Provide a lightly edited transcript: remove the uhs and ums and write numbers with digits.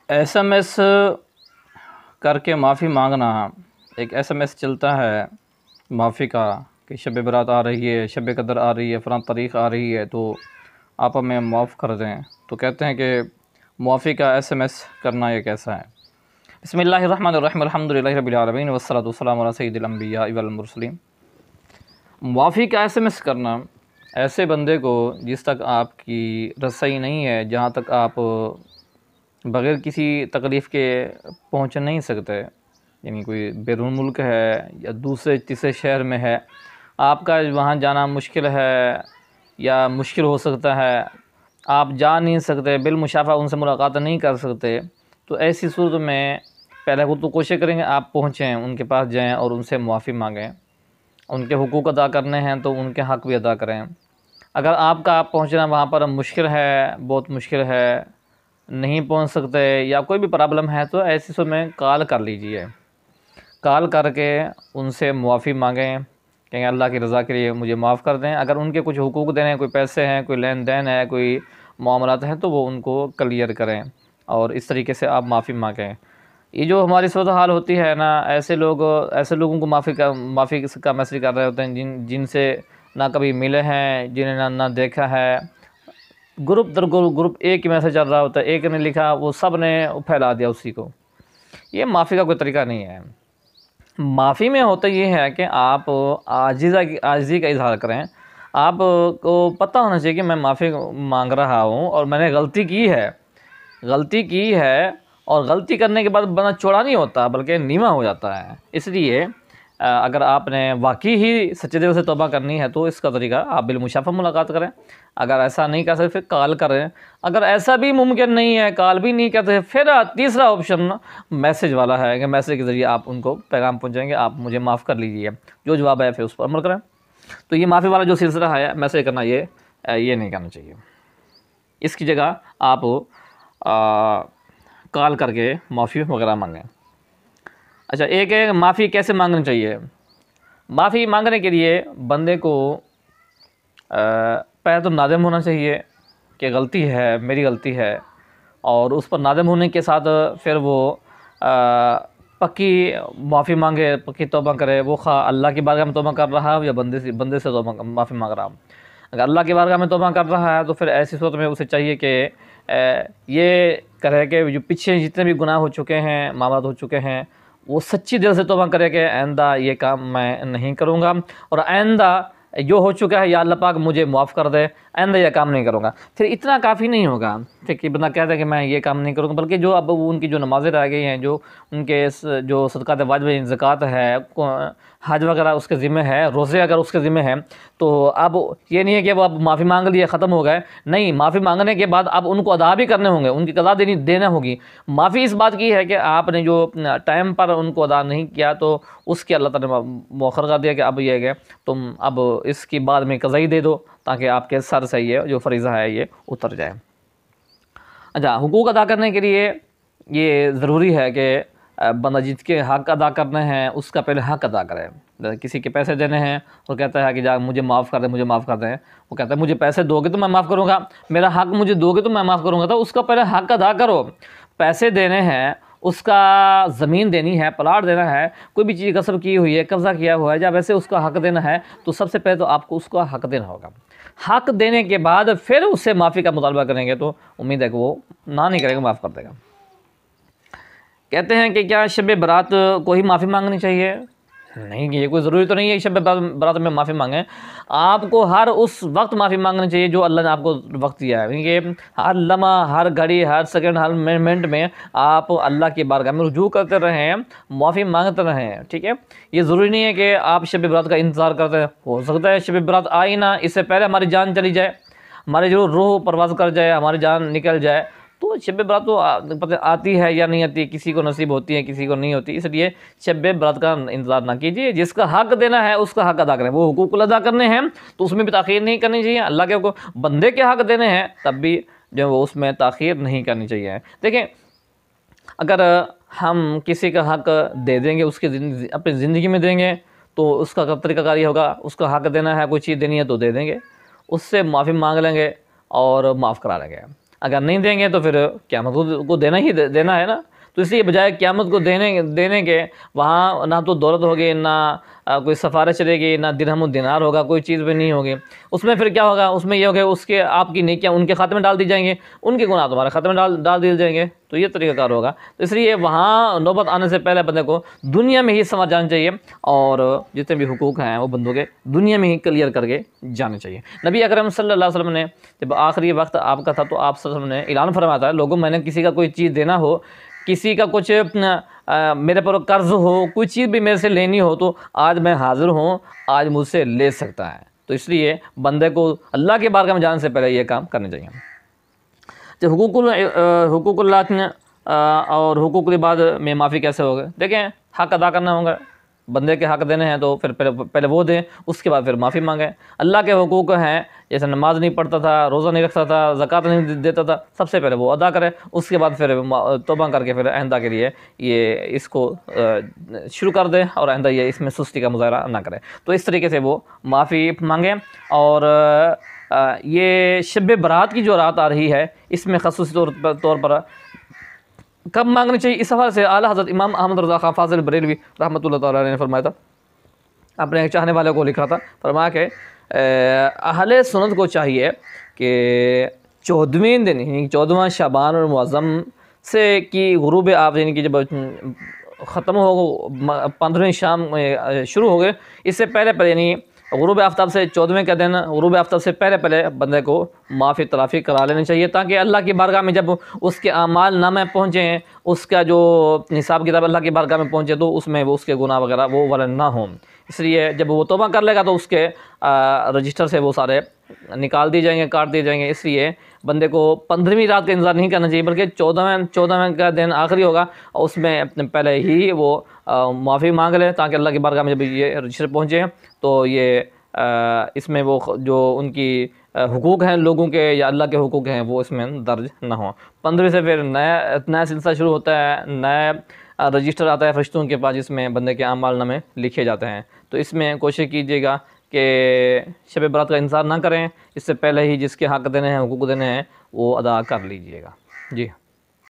S M S کر کے معافی مانگنا، ایک ایس ایم ایس چلتا ہے معافی کا کہ شب برات آ رہی ہے، شب قدر آ رہی ہے، فلاں تاریخ آ رہی ہے تو آپ ہمیں معاف کر دیں، تو کہتے ہیں کہ معافی کا ایس ایم ایس کرنا یہ کیسا ہے۔ بسم اللہ الرحمن الرحیم، الحمدللہ رب العالمین والصلاۃ والسلام علی سید الانبیاء والمرسلین۔ معافی کا ایس ایم ایس کرنا ایسے بندے کو جس تک آپ کی رسائی نہیں ہے، جہاں تک آپ بغیر کسی تکلیف کے پہنچ نہیں سکتے، یعنی کوئی بیرون ملک ہے یا دوسرے تیسرے شہر میں ہے، آپ کا وہاں جانا مشکل ہے یا مشکل ہو سکتا ہے، آپ جا نہیں سکتے، بالمشافہ ان سے ملاقات نہیں کر سکتے، تو ایسی صورت میں پہلے وہ تو کوشش کریں گے آپ پہنچیں، ان کے پاس جائیں اور ان سے معافی مانگیں، ان کے حقوق ادا کرنے ہیں تو ان کے حق بھی ادا کریں۔ اگر آپ کا پہنچنا وہاں پر مشکل ہے، بہت مشکل ہے، نہیں پہنچ سکتے یا کوئی بھی پرابلم ہے، تو ایسی صورت میں کال کر لیجئے، کال کر کے ان سے معافی مانگیں، کہیں اللہ کی رضا کے لیے مجھے معاف کر دیں۔ اگر ان کے کچھ حقوق دینے ہیں، کوئی پیسے ہیں، کوئی لین دین ہے، کوئی معاملات ہیں، تو وہ ان کو کلیئر کریں اور اس طریقے سے آپ معافی مانگیں۔ یہ جو ہماری صورتحال ہوتی ہے نا، ایسے لوگوں کو معافی کا میسج کر رہے ہوتے ہیں جن سے نہ کبھی ملے ہیں، جنہیں نہ دیکھا ہے، گروپ در گروپ ایک ہی میسج چل رہا ہوتا ہے، ایک نے لکھا وہ سب نے پھیلا دیا اسی کو۔ یہ معافی کا کوئی طریقہ نہیں ہے۔ معافی میں ہوتا یہ ہے کہ آپ عاجزی کا اظہار کریں، آپ کو پتہ ہونا چاہیے کہ میں معافی مانگ رہا ہوں اور میں نے غلطی کی ہے اور غلطی کرنے کے بعد بندہ چوڑا نہیں ہوتا بلکہ نیواں ہو جاتا ہے۔ اس لیے اگر آپ نے واقعی ہی سچے دل سے توبہ کرنی ہے تو اس کا طریقہ آپ بالمشافہ ملاقات کریں۔ اگر ایسا نہیں کر سکتے پھر کال کریں۔ اگر ایسا بھی ممکن نہیں ہے، کال بھی نہیں کرتے، پھر تیسرا آپشن میسج والا ہے کہ میسج کے ذریعے آپ ان کو پیغام پہنچائیں گے، آپ مجھے معاف کر لیجئے، جو جواب ہے پھر اس پر عمل کریں۔ تو یہ معافی والا جو سلسلہ ہے میسج کرنا، یہ نہیں کرنا چاہیے۔ اس کی جگہ آپ کال کر کے معافی وغیرہ مانگیں۔ اچھا، ایک ہے معافی کیسے مانگنی چاہیے۔ معافی مانگنے کے لیے بندے کو پہلے تو نادم ہونا چاہیے کہ غلطی ہے، میری غلطی ہے، اور اس پر نادم ہونے کے ساتھ پھر وہ پکی معافی مانگے، پکی توبہ کرے۔ وہ خواہ اللہ کی بارگاہ میں توبہ کر رہا ہو یا بندے سے معافی مانگ رہا ہو۔ اگر اللہ کی بارگاہ میں توبہ کر رہا ہے تو پھر ایسی صورت میں اسے چاہیے کہ یہ کرے کہ جو پیچھے جتنے بھی گناہ ہو چکے ہیں، معاملات ہو چکے ہیں، وہ سچی دل سے توبہ کرے کہ آئندہ یہ کام میں نہیں کروں گا، اور آئندہ جو ہو چکا ہے یا اللہ پاک مجھے معاف کر دے، آئندہ یہ کام نہیں کروں گا۔ پھر اتنا کافی نہیں ہوگا کہ بندہ کہتا ہے کہ میں یہ کام نہیں کروں گا، بلکہ جو اب ان کی جو نمازیں رہ گئی ہیں، جو ان کے جو صدقات واجب، زکوٰۃ ہے، حج وغیرہ اس کے ذمہ ہے، روزے اگر اس کے ذمہ ہیں، تو اب یہ نہیں ہے کہ وہ اب معافی مانگ لیے ختم ہو گئے، نہیں، معافی مانگنے کے بعد اب ان کو ادا بھی کرنے ہوں گے، ان کی قضا دینا ہوگی۔ معافی اس بات کی ہے کہ آپ نے جو ٹائم پر ان کو ادا نہیں کیا تو اس کے اللہ تعالیٰ نے مؤخر کر دیا کہ اب یہ ہے کہ تم اب اس کی بعد میں قضا ہی دے دو تاکہ آپ کے سر سے یہ جو فریضہ ہے یہ اتر جائے۔ اچھا، حقوق ادا کرنے کے لیے یہ ضروری ہے کہ بندہ جس کے حق ادا کرنے ہیں اس کا پہلے حق ادا کرے۔ کسی کے پیسے دینے ہیں اور کہتا ہے کہ جا مجھے معاف کر دیں، مجھے معاف کر دیں، وہ کہتا ہے مجھے پیسے دو گے تو میں معاف کروں گا، میرا حق مجھے دو گے تو میں معاف کروں گا، تو اس کا پہلے حق ادا کرو۔ پیسے دینے ہیں، اس کا زمین دینی ہے، پلاٹ دینا ہے، کوئی بھی چیز غصب کی ہوئی ہے، قبضہ کیا ہوا ہے، جب ایسے اس کا حق دینا ہے تو سب سے پہلے تو آپ کو اس کا حق دینا ہوگا۔ حق دینے کے بعد پھر اس سے معافی کا مطالبہ کریں گے تو امید ہے کہ وہ نہ نہیں کرے گا، معاف کر دے گا۔ کہتے ہیں کہ کیا شب برات کو ہی معافی مانگنی چاہیے؟ نہیں، یہ کوئی ضروری تو نہیں ہے کہ شب برات میں معافی مانگیں۔ آپ کو ہر اس وقت معافی مانگنی چاہیے جو اللہ نے آپ کو وقت دیا ہے، کیونکہ ہر لمحہ، ہر گھڑی، ہر سیکنڈ، ہر منٹ میں آپ اللہ کی بارگاہ میں رجوع کرتے رہیں، معافی مانگتے رہیں، ٹھیک ہے۔ یہ ضروری نہیں ہے کہ آپ شب برات کا انتظار کرتے ہیں، ہو سکتا ہے شب برات آئی نہ، اس سے پہلے ہماری جان چلی جائے، ہماری جو روح پرواز کر جائے، ہماری جان نکل جائے، تو شب برات تو آتی ہے یا نہیں آتی، کسی کو نصیب ہوتی ہے، کسی کو نہیں ہوتی، اس لیے شب برات کا انتظار نہ کیجیے۔ جس کا حق دینا ہے اس کا حق ادا کریں، وہ حقوق ادا کرنے ہیں تو اس میں بھی تاخیر نہیں کرنی چاہیے۔ اللہ کے بندے کے حق دینے ہیں تب بھی جو وہ اس میں تاخیر نہیں کرنی چاہیے۔ دیکھیں، اگر ہم کسی کا حق دے دیں گے، اس کی اپنی زندگی میں دیں گے تو اس کا طریقہ کار یہ ہوگا، اس کا حق دینا ہے، کوئی چیز دینی ہے تو دے دیں گے، اس سے معافی مانگ لیں گے اور معاف کرا لیں گے۔ اگر نہیں دیں گے تو پھر قیامت کو دینا ہی دینا ہے نا. تو اس لیے بجائے قیامت کو دینے کے وہاں نہ تو دولت ہوگی، نہ کوئی سفارش چلے گی، نہ درہم و دینار ہوگا، کوئی چیز بھی نہیں ہوگی. اس میں پھر کیا ہوگا؟ اس میں یہ ہوگا اس کے آپ کی نیکیاں ان کے خاتے میں ڈال دی جائیں گے، ان کے گناہ تمہارے خاتے میں ڈال دیے جائیں گے. تو یہ طریقہ کار ہوگا. تو اس لیے وہاں نوبت آنے سے پہلے بندے کو دنیا میں ہی سمجھ جانا چاہیے، اور جتنے بھی حقوق ہیں وہ بندوں کے دنیا میں ہی کلیئر کر کے جانے چاہیے. نبی اکرم صلی اللہ علیہ وسلم نے جب آخری وقت آپ کا تھا تو آپ صلی اللہ علیہ وسلم نے اعلان فرمایا تھا، لوگوں میں نے کسی کا کوئی چیز دینا ہو، کسی کا کچھ میرے پر قرض ہو، کوئی چیز بھی میرے سے لینی ہو تو آج میں حاضر ہوں، آج مجھ سے لے سکتا ہے. تو اس لیے بندے کو اللہ کے بارگاہ میں جانے سے پہلے یہ کام کرنے چاہیے. جو حقوق اللہ اور حقوق العباد میں معافی کیسے ہوگا؟ دیکھیں، حق ادا کرنا ہوگا، بندے کے حق دینے ہیں تو پھر پہلے وہ دیں، اس کے بعد پھر معافی مانگیں. اللہ کے حقوق ہیں، جیسے نماز نہیں پڑھتا تھا، روزہ نہیں رکھتا تھا، زکوٰۃ نہیں دیتا تھا، سب سے پہلے وہ ادا کرے، اس کے بعد پھر توبہ کر کے پھر آئندہ کے لیے یہ اس کو شروع کر دے، اور آئندہ یہ اس میں سستی کا مظاہرہ نہ کرے. تو اس طریقے سے وہ معافی مانگیں. اور یہ شب برات کی جو رات آ رہی ہے، اس میں خصوصی طور پر کب مانگنی چاہیے؟ اس حوالے سے اعلیٰ حضرت امام احمد رضا خان فاضل بریلوی رحمۃ اللہ تعالیٰ نے فرمایا تھا، اپنے ایک چاہنے والے کو لکھا تھا، فرمایا کہ اہل سنت کو چاہیے کہ 14ویں دن یعنی 14واں شعبان المعظم سے کی غروب آفتاب یعنی کہ جب ختم ہو 15ویں شام شروع ہو گئے، اس سے پہلے یعنی غروب آفتاب سے 14ویں کا دن غروب آفتاب سے پہلے بندے کو معافی تلافی کرا لینی چاہیے، تاکہ اللہ کی بارگاہ میں جب اس کے اعمال نامے پہنچیں، اس کا جو حساب کتاب اللہ کی بارگاہ میں پہنچے تو اس میں وہ اس کے گناہ وغیرہ وہ والا نہ ہوں. اس لیے جب وہ توبہ کر لے گا تو اس کے رجسٹر سے وہ سارے نکال دیے جائیں گے، کاٹ دیے جائیں گے. اس لیے بندے کو 15ویں رات کا انتظار نہیں کرنا چاہیے، بلکہ 14ویں کا دن آخری ہوگا، اور اس میں پہلے ہی وہ معافی مانگ لے، تاکہ اللہ کی بارگاہ میں جب یہ رجسٹر پہنچے تو یہ اس میں وہ جو ان کی حقوق ہیں لوگوں کے یا اللہ کے حقوق ہیں وہ اس میں درج نہ ہوں. 15ویں سے پھر نیا سلسلہ شروع ہوتا ہے، نیا رجسٹر آتا ہے فرشتوں کے پاس، جس میں بندے کے اعمال نامے لکھے جاتے ہیں. تو اس میں کوشش کیجیے گا کہ شب برات کا انتظار نہ کریں، اس سے پہلے ہی جس کے حق دینے ہیں، حقوق دینے ہیں، وہ ادا کر لیجیے گا. جی